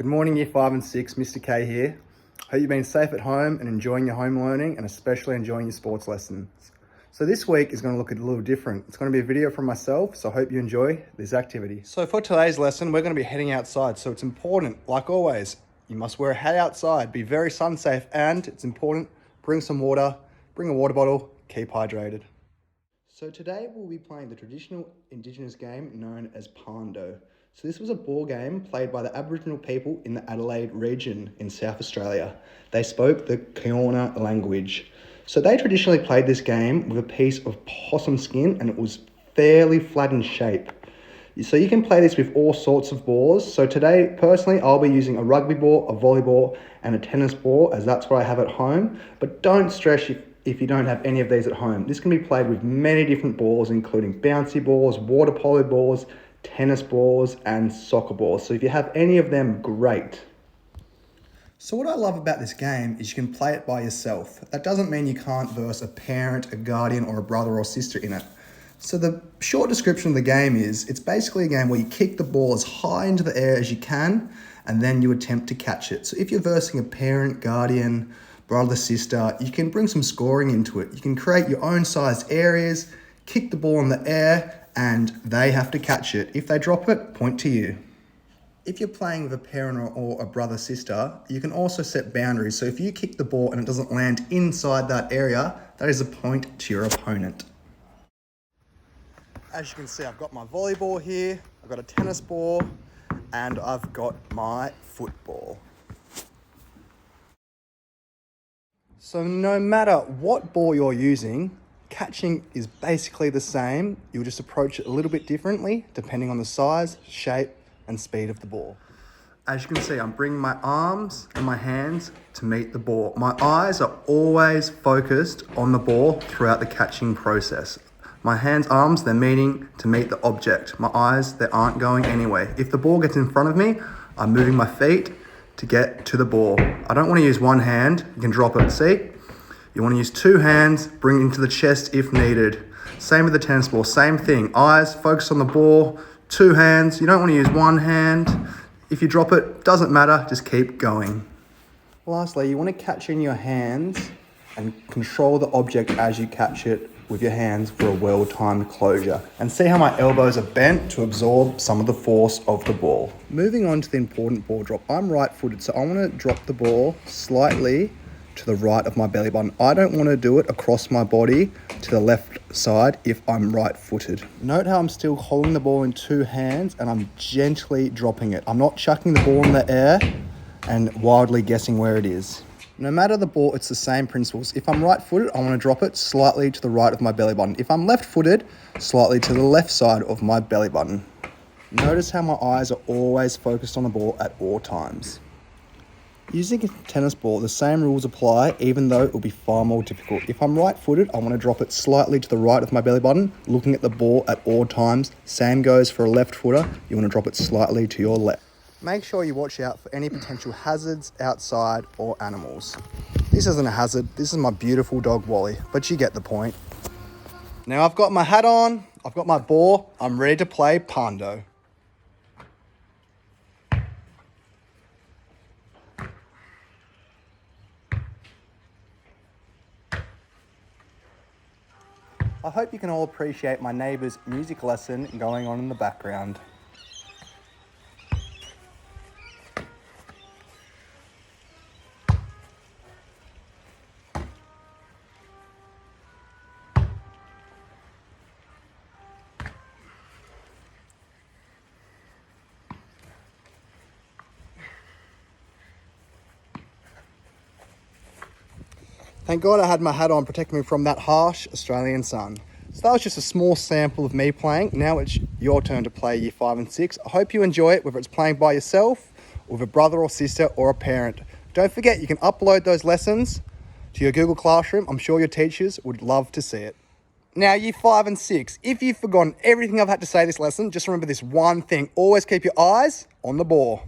Good morning, Year 5 and 6, Mr. K here. Hope you've been safe at home and enjoying your home learning and especially enjoying your sports lessons. So this week is going to look a little different. It's going to be a video from myself, so I hope you enjoy this activity. So for today's lesson, we're going to be heading outside. So it's important, like always, you must wear a hat outside, be very sun safe, and it's important, bring some water, bring a water bottle, keep hydrated. So today we'll be playing the traditional Indigenous game known as Parndo. So this was a ball game played by the Aboriginal people in the Adelaide region in South Australia. They spoke the Kiona language. So they traditionally played this game with a piece of possum skin and it was fairly flat in shape. So you can play this with all sorts of balls. So today, personally, I'll be using a rugby ball, a volleyball and a tennis ball as that's what I have at home. But don't stress if you don't have any of these at home. This can be played with many different balls, including bouncy balls, water polo balls, tennis balls and soccer balls. So if you have any of them, great. So what I love about this game is you can play it by yourself. That doesn't mean you can't verse a parent, a guardian or a brother or sister in it. So the short description of the game is, it's basically a game where you kick the ball as high into the air as you can and then you attempt to catch it. So if you're versing a parent, guardian, brother, sister, you can bring some scoring into it. You can create your own sized areas, kick the ball in the air, and they have to catch it. If they drop it, point to you. If you're playing with a parent or a brother, sister, you can also set boundaries. So if you kick the ball and it doesn't land inside that area, that is a point to your opponent. As you can see, I've got my volleyball here, I've got a tennis ball, and I've got my football. So no matter what ball you're using, catching is basically the same. You'll just approach it a little bit differently depending on the size, shape, and speed of the ball. As you can see, I'm bringing my arms and my hands to meet the ball. My eyes are always focused on the ball throughout the catching process. My hands, arms, they're meeting to meet the object. My eyes, they aren't going anywhere. If the ball gets in front of me, I'm moving my feet to get to the ball. I don't want to use one hand. You can drop it, see? You want to use two hands, bring it into the chest if needed. Same with the tennis ball, same thing. Eyes, focus on the ball, two hands. You don't want to use one hand. If you drop it, doesn't matter, just keep going. Lastly, you want to catch in your hands and control the object as you catch it with your hands for a well-timed closure. And see how my elbows are bent to absorb some of the force of the ball. Moving on to the important ball drop. I'm right-footed, so I want to drop the ball slightly to the right of my belly button. I don't want to do it across my body to the left side if I'm right-footed. Note how I'm still holding the ball in two hands and I'm gently dropping it. I'm not chucking the ball in the air and wildly guessing where it is. No matter the ball, it's the same principles. If I'm right-footed, I want to drop it slightly to the right of my belly button. If I'm left-footed, slightly to the left side of my belly button. Notice how my eyes are always focused on the ball at all times. Using a tennis ball, the same rules apply, even though it will be far more difficult. If I'm right-footed, I want to drop it slightly to the right of my belly button, looking at the ball at all times. Same goes for a left footer. You want to drop it slightly to your left. Make sure you watch out for any potential hazards outside or animals. This isn't a hazard. This is my beautiful dog, Wally, but you get the point. Now I've got my hat on, I've got my ball, I'm ready to play Parndo. I hope you can all appreciate my neighbour's music lesson going on in the background. Thank God I had my hat on protecting me from that harsh Australian sun. So that was just a small sample of me playing. Now it's your turn to play Year 5 and 6. I hope you enjoy it, whether it's playing by yourself, or with a brother or sister or a parent. Don't forget, you can upload those lessons to your Google Classroom. I'm sure your teachers would love to see it. Now, Year 5 and 6, if you've forgotten everything I've had to say this lesson, just remember this one thing. Always keep your eyes on the ball.